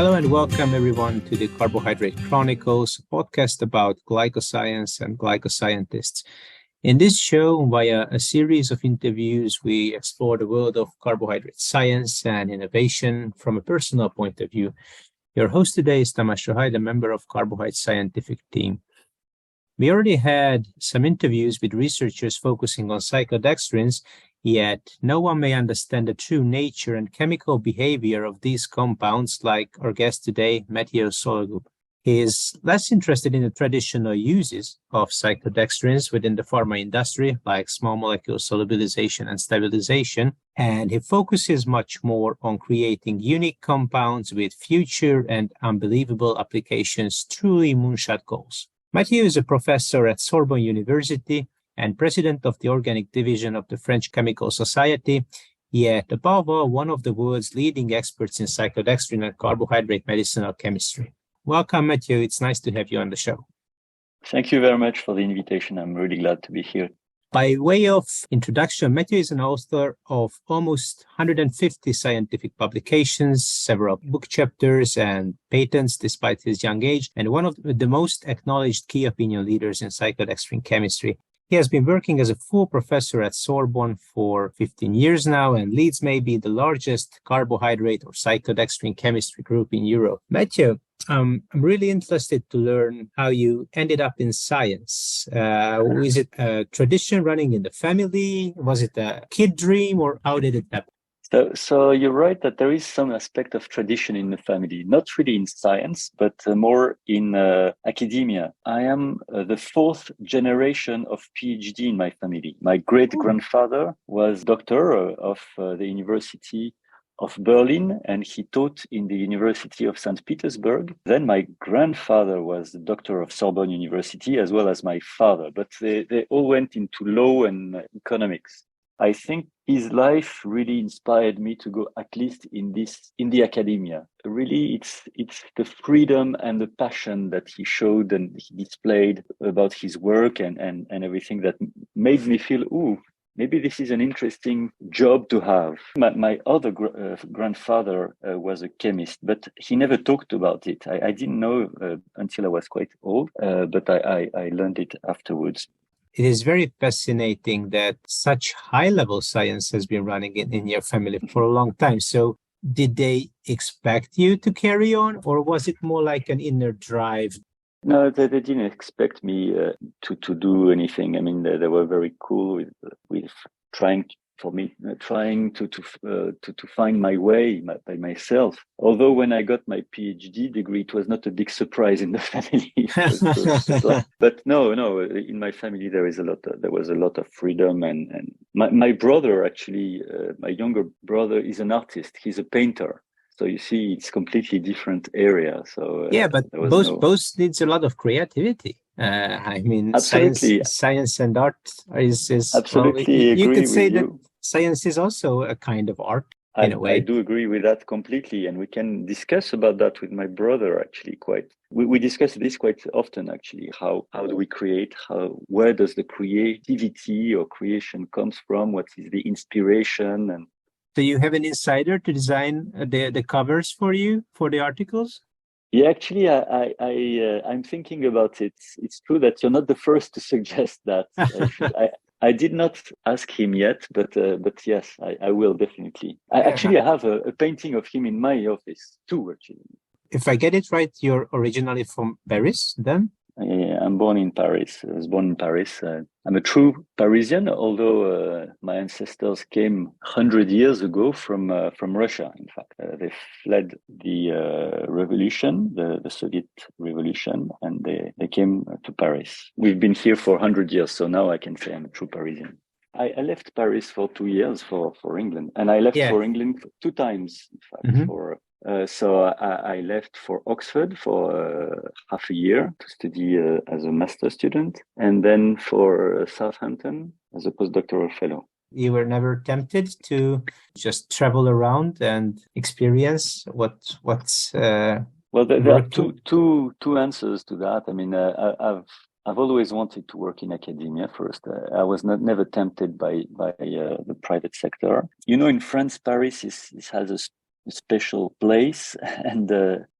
Hello and welcome everyone to the Carbohydrate Chronicles, a podcast about glycoscience and glycoscientists. In this show, via a series of interviews, we explore the world of carbohydrate science and innovation from a personal point of view. Your host today is Tamas Shohai, the member of Carbohydrate Scientific Team. We already had some interviews with researchers focusing on cyclodextrins, yet no one may understand the true nature and chemical behavior of these compounds like our guest today, Matthieu Sollogoub. He is less interested in the traditional uses of cyclodextrins within the pharma industry, like small molecule solubilization and stabilization, and he focuses much more on creating unique compounds with future and unbelievable applications, truly moonshot goals. Matthieu is a professor at Sorbonne University and president of the organic division of the French Chemical Society, yet above all, one of the world's leading experts in cyclodextrin and carbohydrate medicinal chemistry. Welcome, Matthieu. It's nice to have you on the show. Thank you very much for the invitation. I'm really glad to be here. By way of introduction, Matthieu is an author of almost 150 scientific publications, several book chapters and patents despite his young age, and one of the most acknowledged key opinion leaders in cyclodextrin chemistry. He has been working as a full professor at Sorbonne for 15 years now and leads maybe the largest carbohydrate or cyclodextrin chemistry group in Europe. Matthieu, I'm really interested to learn how you ended up in science. Was it a tradition running in the family? Was it a kid dream, or how did it happen? So you're right that there is some aspect of tradition in the family, not really in science, but more in academia. I am the fourth generation of PhD in my family. My great-grandfather was doctor of the University of Berlin, and he taught in the University of St. Petersburg. Then my grandfather was the doctor of Sorbonne University, as well as my father, but they all went into law and economics. I think his life really inspired me to go at least in the academia. Really, it's the freedom and the passion that he showed and he displayed about his work and everything that made me feel, maybe this is an interesting job to have. My other grandfather was a chemist, but he never talked about it. I didn't know until I was quite old, but I learned it afterwards. It is very fascinating that such high-level science has been running in your family for a long time. So did they expect you to carry on, or was it more like an inner drive? No, they didn't expect me to do anything. I mean, they were very cool with trying to find my way by myself. Although when I got my PhD degree, it was not a big surprise in the family. But no, in my family there was a lot of freedom, and my brother actually, my younger brother is an artist. He's a painter. So you see, it's completely different area. So but both needs a lot of creativity. I mean, absolutely. Science and art is absolutely. You could say that you. Science is also a kind of art in a way. I do agree with that completely, and we can discuss about that with my brother. Actually, we discuss this quite often. Actually, how do we create? Where does the creativity or creation comes from? What is the inspiration? And so you have an insider to design the covers for you for the articles? Yeah, actually, I'm thinking about it. It's true that you're not the first to suggest that. I did not ask him yet, but yes, I will definitely. I have a painting of him in my office too, actually. If I get it right, you're originally from Paris, then? I'm born in Paris. I was born in Paris. I'm a true Parisian, although my ancestors came 100 years ago from Russia. In fact, they fled the revolution, the Soviet revolution, and they came to Paris. We've been here for 100 years, so now I can say I'm a true Parisian. I left Paris for 2 years for England, and I left for England 2 times, in fact, so I left for Oxford for half a year to study as a master student, and then for Southampton as a postdoctoral fellow. You were never tempted to just travel around and experience what's Well, there are two answers to that. I mean, I've always wanted to work in academia first. I was never tempted by the private sector. You know, in France, Paris has a special place, and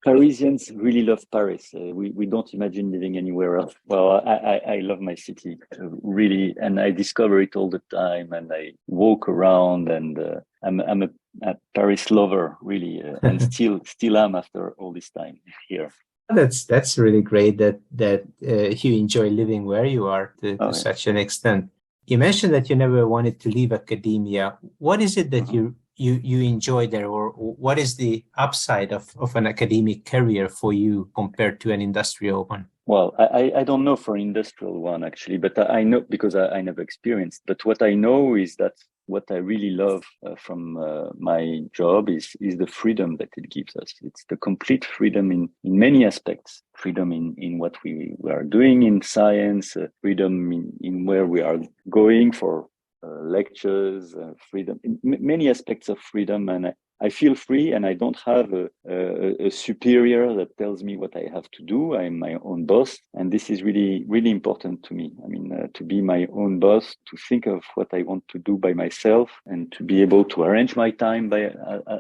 Parisians really love Paris. We don't imagine living anywhere else. Well, I love my city really, and I discover it all the time, and I walk around, and I'm a Paris lover really, and still am after all this time here. That's really great that you enjoy living where you are to such an extent. You mentioned that you never wanted to leave academia. What is it that you enjoy there, or what is the upside of an academic career for you compared to an industrial one? Well, I don't know for an industrial one actually, but I know because I never experienced. But what I know is that what I really love from my job is the freedom that it gives us. It's the complete freedom in many aspects. Freedom in what we are doing in science, freedom in where we are going for lectures, freedom, in many aspects of freedom. And I feel free, and I don't have a superior that tells me what I have to do. I'm my own boss. And this is really, really important to me. I mean, to be my own boss, to think of what I want to do by myself, and to be able to arrange my time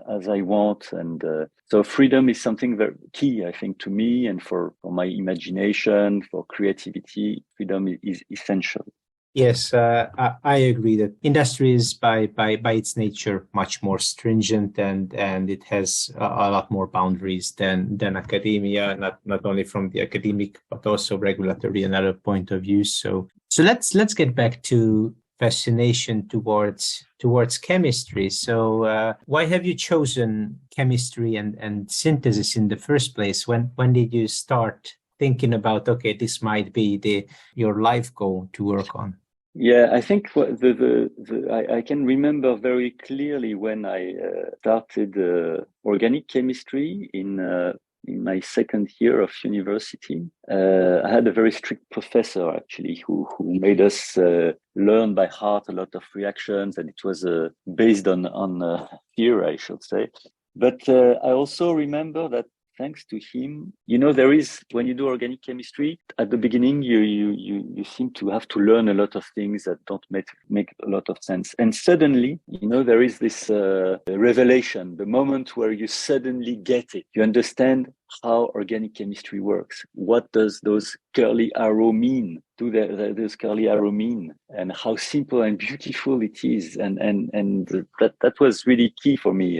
as I want. And so freedom is something very key, I think, to me, and for my imagination, for creativity. Freedom is essential. Yes, I agree that industry is by its nature much more stringent, and it has a lot more boundaries than academia, not only from the academic but also regulatory and other point of view. So let's get back to fascination towards chemistry. So why have you chosen chemistry and synthesis in the first place? When did you start thinking about, okay, this might be your life goal to work on? Yeah, I think I can remember very clearly when I started organic chemistry in my second year of university. I had a very strict professor actually who made us learn by heart a lot of reactions, and it was based on fear, I should say. But I also remember that thanks to him, there is, when you do organic chemistry, at the beginning, you seem to have to learn a lot of things that don't make a lot of sense. And suddenly, there is this revelation, the moment where you suddenly get it. You understand how organic chemistry works. What does those curly arrow mean? Those curly arrow mean? And how simple and beautiful it is. And that was really key for me.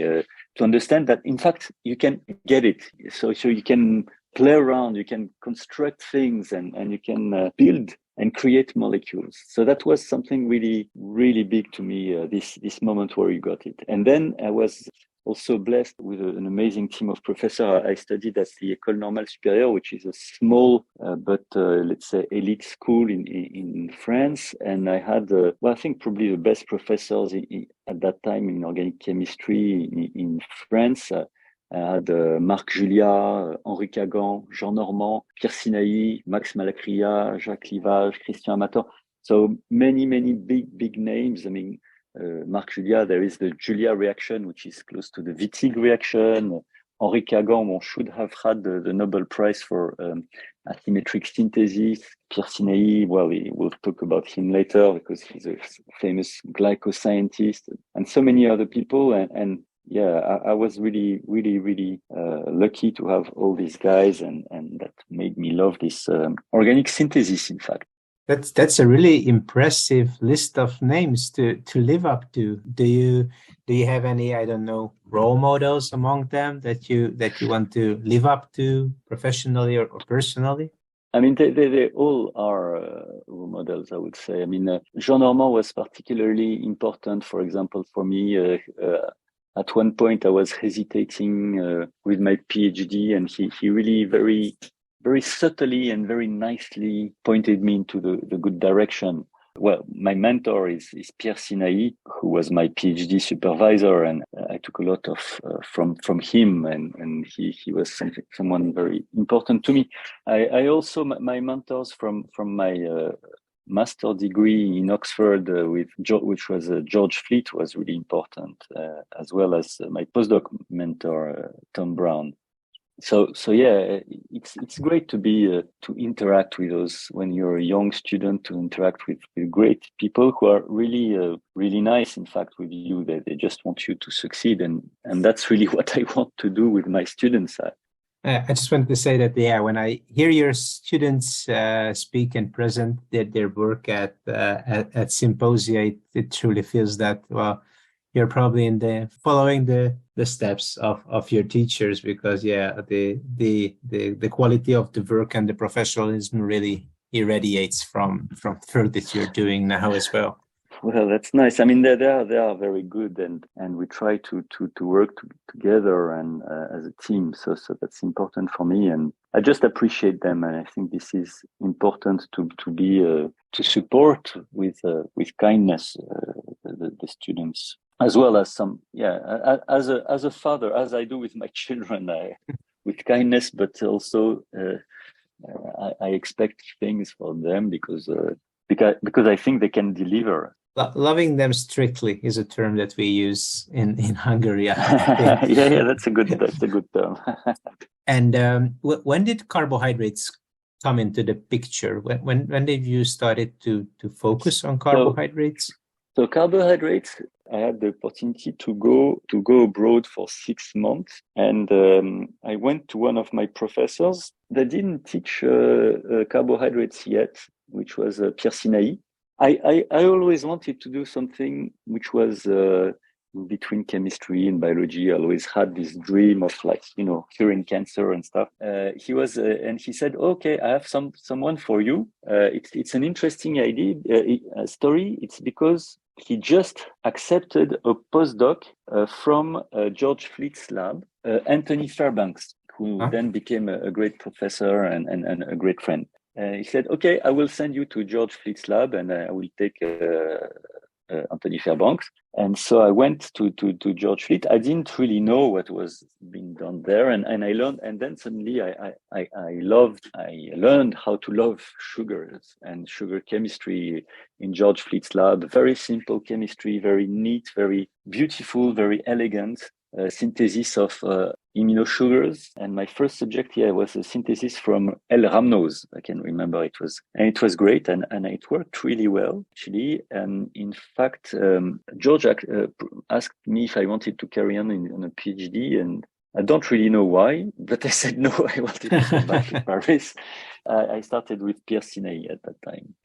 To understand that, in fact, you can get it. So you can play around, you can construct things, and you can build and create molecules. So that was something really, really big to me, this moment where you got it. And then I was also blessed with an amazing team of professors. I studied at the École Normale Supérieure, which is a small but let's say elite school in France. And I had, I think probably the best professors at that time in organic chemistry in France. I had Marc Julia, Henri Cagan, Jean Normand, Pierre Sinaï, Max Malacria, Jacques Livage, Christian Amator. So many big names. I mean, Marc Julia, there is the Julia reaction, which is close to the Wittig reaction. Henri Cagan should have had the Nobel Prize for asymmetric synthesis. Pierre Sinaï, well, we'll talk about him later because he's a famous glycoscientist, and so many other people. And yeah, I was really lucky to have all these guys, and that made me love this organic synthesis, in fact. That's a really impressive list of names to live up to. Do you have any, I don't know, role models among them that you want to live up to professionally or personally? I mean, they all are role models, I would say. I mean, Jean Normand was particularly important, for example, for me. At one point, I was hesitating with my PhD, and he really very subtly and very nicely pointed me into the good direction. Well, my mentor is Pierre Sinaï, who was my PhD supervisor, and I took a lot of from him, and he was someone very important to me. I also, my mentors from my master degree in Oxford which was George Fleet, was really important, as well as my postdoc mentor, Tom Brown. So yeah, it's great to be to interact with those when you're a young student, to interact with great people who are really nice. In fact, with you, they just want you to succeed, and that's really what I want to do with my students. I just wanted to say that, yeah, when I hear your students speak and present their work at symposia, it truly feels that, well, you're probably following the steps of your teachers, because yeah, the quality of the work and the professionalism really irradiates from the work that you're doing now as well. Well, that's nice. I mean, they are very good, and we try to work together and as a team. So that's important for me, and I just appreciate them. And I think this is important to be to support with kindness the students, as well as some as a father, as I do with my children, with kindness, but also I expect things from them because I think they can deliver. Loving them strictly is a term that we use in Hungary. Yeah, that's a good term. And when did carbohydrates come into the picture? When did you started to focus on carbohydrates? So carbohydrates, I had the opportunity to go abroad for 6 months, and I went to one of my professors. They didn't teach carbohydrates yet, which was Pierre Sinaï. I always wanted to do something which was between chemistry and biology. I always had this dream of, like, curing cancer and stuff. He was, and he said, "Okay, I have someone for you." It's an interesting idea, story. It's because he just accepted a postdoc from George Fleet's lab, Anthony Fairbanks, who then became a great professor and a great friend. He said, "Okay, I will send you to George Fleet's lab, and I will take Anthony Fairbanks." And so I went to George Fleet. I didn't really know what was being done there, and I learned. And then suddenly I learned how to love sugars and sugar chemistry in George Fleet's lab. Very simple chemistry, very neat, very beautiful, very elegant. Synthesis of aminosugars, and my first subject here was a synthesis from L-rhamnose. I can remember it was great, and it worked really well, actually. And in fact, George asked me if I wanted to carry on a PhD, and I don't really know why, but I said no. I wanted to come back to Paris. I started with Pierre Sinaï at that time.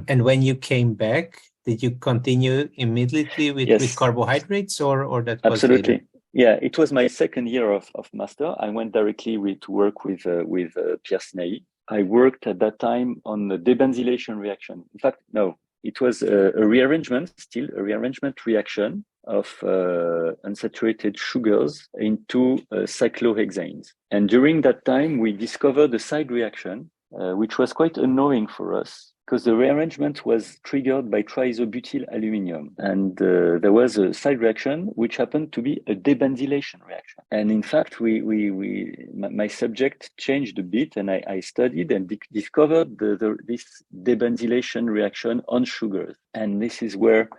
And when you came back, did you continue immediately with carbohydrates, or that was absolutely later? Yeah, it was my second year of master. I went directly to work with Pierre Sinaï. I worked at that time on the debenzylation reaction. In fact, no, it was a rearrangement reaction of unsaturated sugars into cyclohexanes. And during that time, we discovered a side reaction, which was quite annoying for us, because the rearrangement was triggered by triisobutyl aluminium. And there was a side reaction which happened to be a debenzylation reaction. And in fact, my subject changed a bit, and I studied and discovered this debenzylation reaction on sugars. And this is where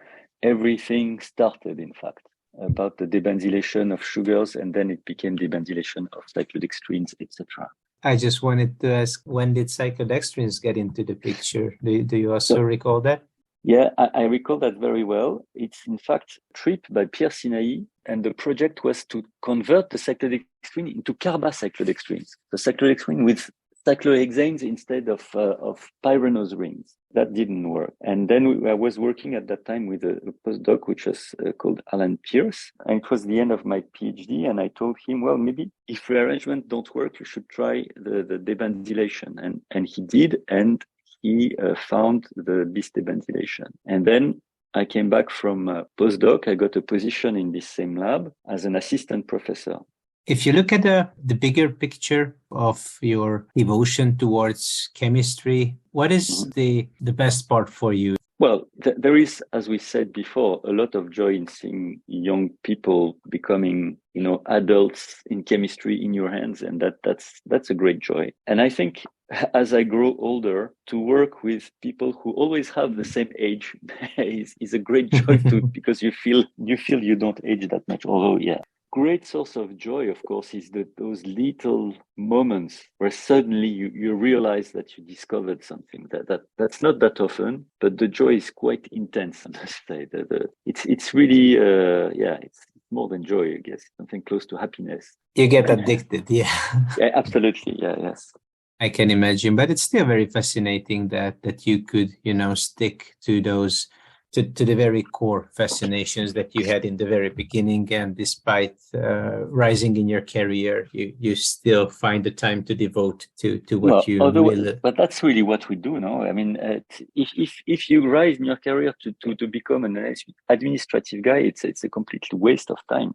everything started, in fact, about the debenzylation of sugars, and then it became debenzylation of cyclodextrins, etc. I just wanted to ask, when did cyclodextrins get into the picture? Do you also recall that? Yeah, I recall that very well. It's in fact a trip by Pierre Sinaï, and the project was to convert the cyclodextrin into carbocyclodextrins, the cyclodextrin with cyclohexanes instead of pyranose rings. That didn't work. And then I was working at that time with a postdoc, which was called Alan Pierce. And it was the end of my PhD. And I told him, well, maybe if rearrangement don't work, you should try the debenzylation. And he did. And he found the bis debenzylation. And then I came back from postdoc. I got a position in this same lab as an assistant professor. If you look at the bigger picture of your devotion towards chemistry, what is the best part for you? Well, there is, as we said before, a lot of joy in seeing young people becoming, adults in chemistry in your hands, and that's a great joy. And I think as I grow older, to work with people who always have the same age is a great joy too, because you feel you don't age that much. Although, yeah, great source of joy, of course, is those little moments where suddenly you realize that you discovered something. That's not that often, but the joy is quite intense, I must say. It's really, it's more than joy, I guess, something close to happiness. You get addicted, yeah. Yeah, absolutely, yes. I can imagine, but it's still very fascinating that you could, stick to those to the very core fascinations that you had in the very beginning, and despite rising in your career, you still find the time to devote to what you really. But that's really what we do, no? I mean, if you rise in your career to become an administrative guy, it's a complete waste of time.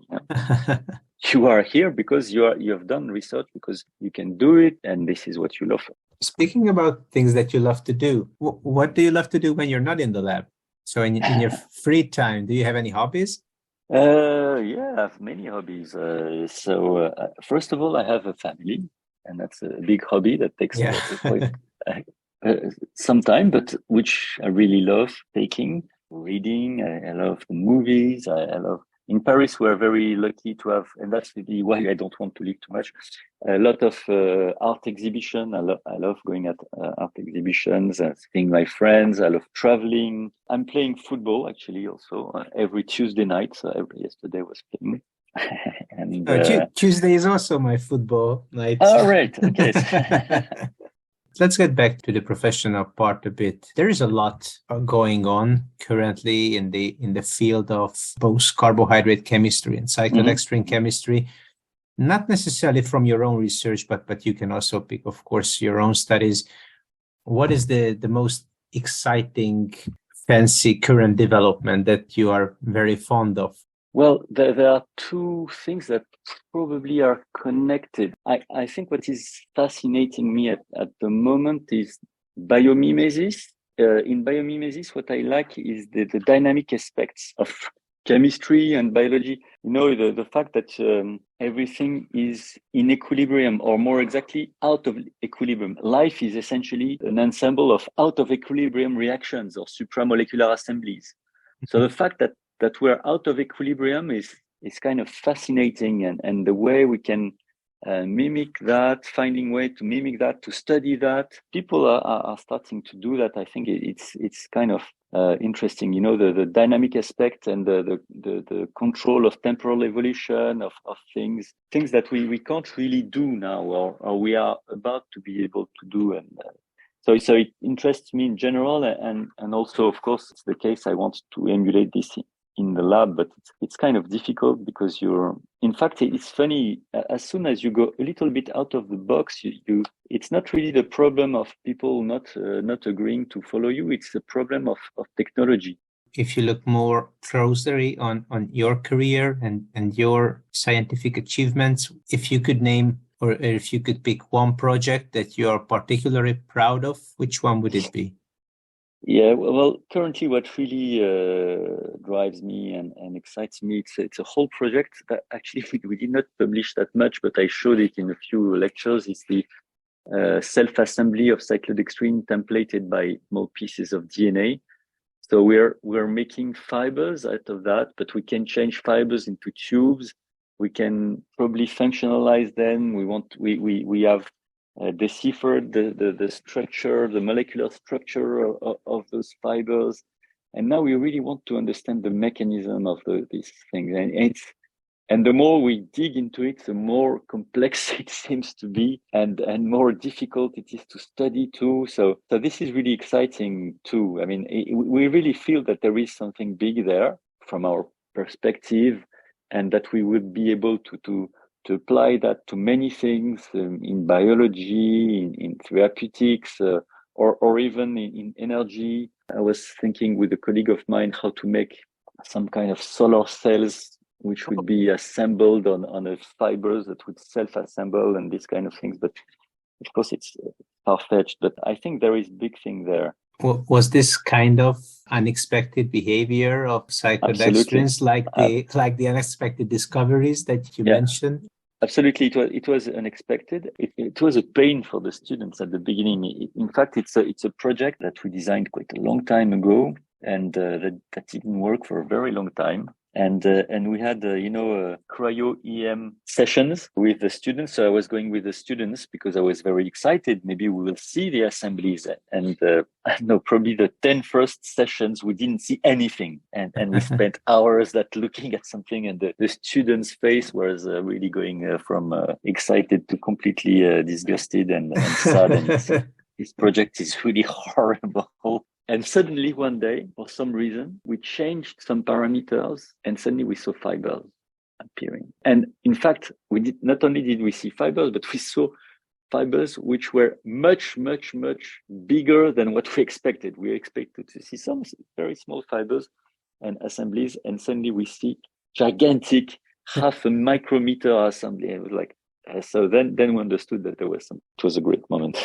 You are here because you have done research, because you can do it, and this is what you love. Speaking about things that you love to do, what do you love to do when you're not in the lab? So in your free time, do you have any hobbies? Yeah, I have many hobbies. First of all, I have a family, and that's a big hobby that takes some time, but which I really love taking, reading. I love the movies. I love. In Paris, we're very lucky to have, and that's really why I don't want to leave too much, a lot of art exhibition. I love going at art exhibitions, seeing my friends. I love traveling. I'm playing football, actually, also every Tuesday night. So yesterday I was playing. And Tuesday is also my football night. Oh, right. Okay. Let's get back to the professional part a bit. There is a lot going on currently in the field of both carbohydrate chemistry and cyclodextrin chemistry. Not necessarily from your own research, but you can also pick, of course, your own studies. What is the most exciting, fancy current development that you are very fond of? Well, there are two things that probably are connected. I think what is fascinating me at the moment is biomimesis. In biomimesis, what I like is the dynamic aspects of chemistry and biology. The fact that everything is in equilibrium, or more exactly, out of equilibrium. Life is essentially an ensemble of out of equilibrium reactions or supramolecular assemblies. So the fact that we're out of equilibrium is kind of fascinating, and the way we can mimic that, finding way to mimic that, to study that. People are starting to do that. I think it's kind of interesting, the dynamic aspect and the control of temporal evolution of things that we can't really do now, or we are about to be able to do. And so it interests me in general, and also, of course, it's the case I want to emulate this in the lab, but it's kind of difficult because in fact, it's funny, as soon as you go a little bit out of the box, it's not really the problem of people not agreeing to follow you, it's the problem of technology. If you look more closely on your career and your scientific achievements, if you could name, or if you could pick one project that you are particularly proud of, which one would it be? Yeah, well, currently what really drives me and excites me, it's a whole project that actually we did not publish that much, but I showed it in a few lectures. It's the self-assembly of cyclodextrin templated by small pieces of DNA. So we're making fibers out of that, but we can change fibers into tubes. We can probably functionalize them. We have deciphered the structure, the molecular structure of those fibers. And now we really want to understand the mechanism of these things. And the more we dig into it, the more complex it seems to be, and more difficult it is to study too. So this is really exciting too. I mean, we really feel that there is something big there from our perspective, and that we would be able to apply that to many things in biology, in therapeutics, or even in energy. I was thinking with a colleague of mine how to make some kind of solar cells which would be assembled on a fibers that would self-assemble and these kind of things. But of course, it's far-fetched. But I think there is big thing there. Was this kind of unexpected behavior of cyclodextrins like the unexpected discoveries that you mentioned? Absolutely, it was unexpected. It was a pain for the students at the beginning. In fact, it's a project that we designed quite a long time ago, and that didn't work for a very long time. And we had cryo EM sessions with the students. So I was going with the students because I was very excited. Maybe we will see the assemblies. And I don't know, probably the 10 first sessions we didn't see anything, and we spent hours looking at something, and the students' face was really going from excited to completely disgusted and sad. And this project is really horrible. And suddenly one day, for some reason, we changed some parameters, and suddenly we saw fibers appearing. And in fact, not only did we see fibers, but we saw fibers which were much, much, much bigger than what we expected. We expected to see some very small fibers and assemblies, and suddenly we see gigantic half a micrometer assembly. It was like, so then we understood that there was some. It was a great moment.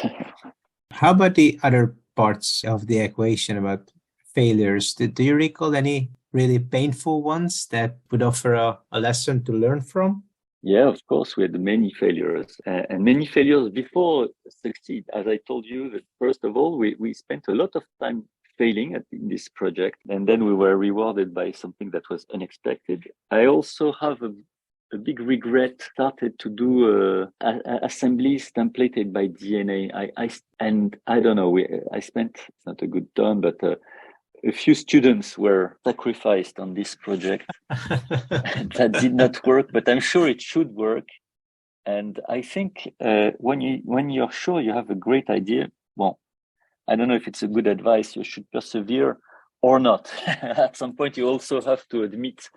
How about the other parts of the equation about failures? Do you recall any really painful ones that would offer a lesson to learn from? Yeah, of course, we had many failures, and many failures before succeed. As I told you, that first of all, we spent a lot of time failing in this project, and then we were rewarded by something that was unexpected. I also have a big regret. Started to do assemblies templated by DNA. I don't know. I spent, it's not a good term, but a few students were sacrificed on this project. That did not work, but I'm sure it should work. And I think when you're sure you have a great idea, well, I don't know if it's a good advice. You should persevere or not. At some point, you also have to admit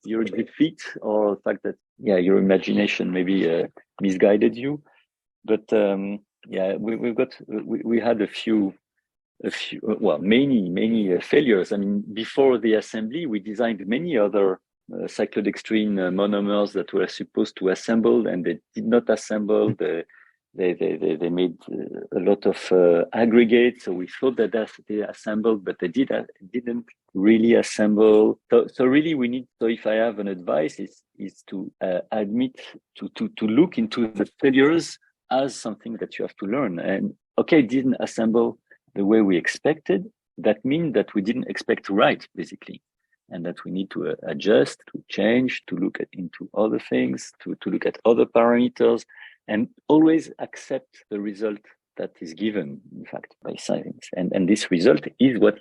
your defeat, or the fact that your imagination maybe misguided you. But we had many failures. I mean, before the assembly, we designed many other cyclodextrin monomers that were supposed to assemble, and they did not assemble. They made a lot of aggregates, so we thought that they assembled, but they didn't really assemble. So really, we need. So if I have an advice, is to admit to look into the failures as something that you have to learn. And okay, didn't assemble the way we expected. That means that we didn't expect right, basically, and that we need to adjust, to change, to look into other things, to look at other parameters. And always accept the result that is given, in fact, by science. And this result is what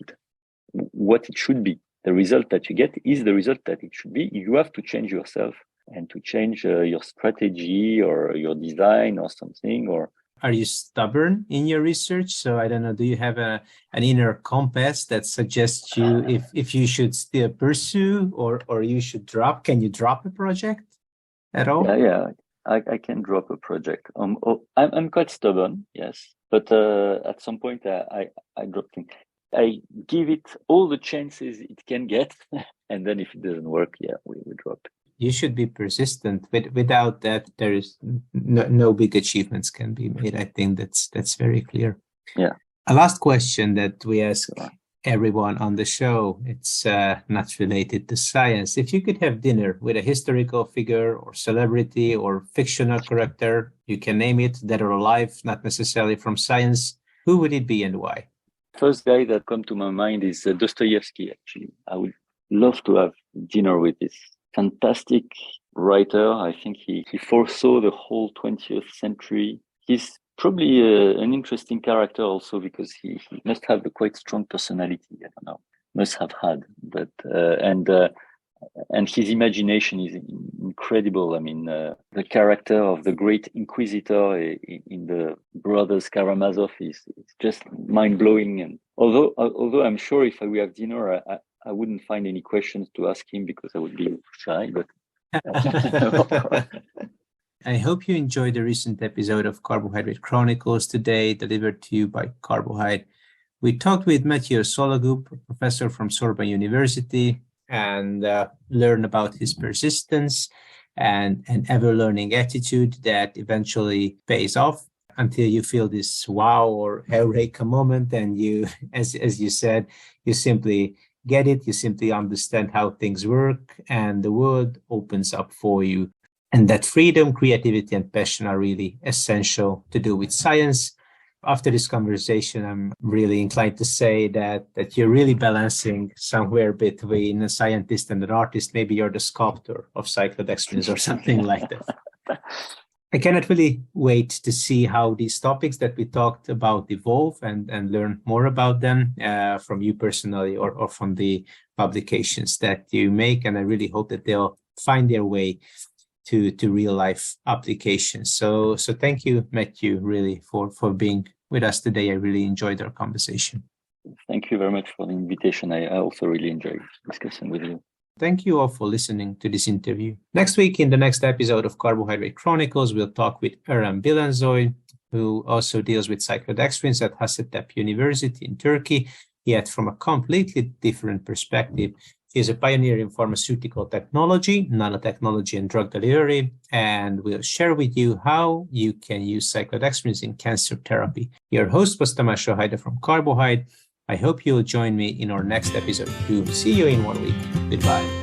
it should be. The result that you get is the result that it should be. You have to change yourself and to change your strategy or your design or something. Or are you stubborn in your research? So I don't know. Do you have an inner compass that suggests you if you should still pursue or you should drop? Can you drop a project at all? Yeah. I can drop a project. I'm quite stubborn, yes, but at some point I drop things. I give it all the chances it can get, and then if it doesn't work, we drop it. You should be persistent. Without that, there is no big achievements can be made. I think that's very clear. Yeah. A last question that we ask everyone on the show. It's not related to science. If you could have dinner with a historical figure or celebrity or fictional character, you can name it, dead or alive, not necessarily from science, who would it be and why? First guy that comes to my mind is Dostoevsky, actually. I would love to have dinner with this fantastic writer. I think he foresaw the whole 20th century. He's probably an interesting character also because he must have a quite strong personality. I don't know, must have had, but and his imagination is incredible. I mean, the character of the great Inquisitor in the Brothers Karamazov is just mind blowing. And although I'm sure if we have dinner, I wouldn't find any questions to ask him because I would be shy. But I hope you enjoyed the recent episode of Carbohydrate Chronicles today, delivered to you by Carbohydrate. We talked with Matthieu Sollogoub, a professor from Sorbonne University, and learned about his persistence and an ever-learning attitude that eventually pays off until you feel this wow or eureka moment, and you, as you said, you simply get it, you simply understand how things work, and the world opens up for you. And that freedom, creativity, and passion are really essential to do with science. after this conversation, I'm really inclined to say that you're really balancing somewhere between a scientist and an artist. Maybe you're the sculptor of cyclodextrins or something like that. I cannot really wait to see how these topics that we talked about evolve and learn more about them from you personally or from the publications that you make. And I really hope that they'll find their way to real life applications. So thank you, Matthieu, really for being with us today. I really enjoyed our conversation. Thank you very much for the invitation. I also really enjoyed discussing with you. Thank you all for listening to this interview. Next week, in the next episode of Carbohydrate Chronicles, we'll talk with Eren Bilenzoy, who also deals with cyclodextrins at Hacettepe University in Turkey, yet from a completely different perspective. He is a pioneer in pharmaceutical technology, nanotechnology, and drug delivery, and we'll share with you how you can use cyclodextrins in cancer therapy. Your host was Tamás Rohajda from Carbohydrate. I hope you'll join me in our next episode too. See you in 1 week. Goodbye.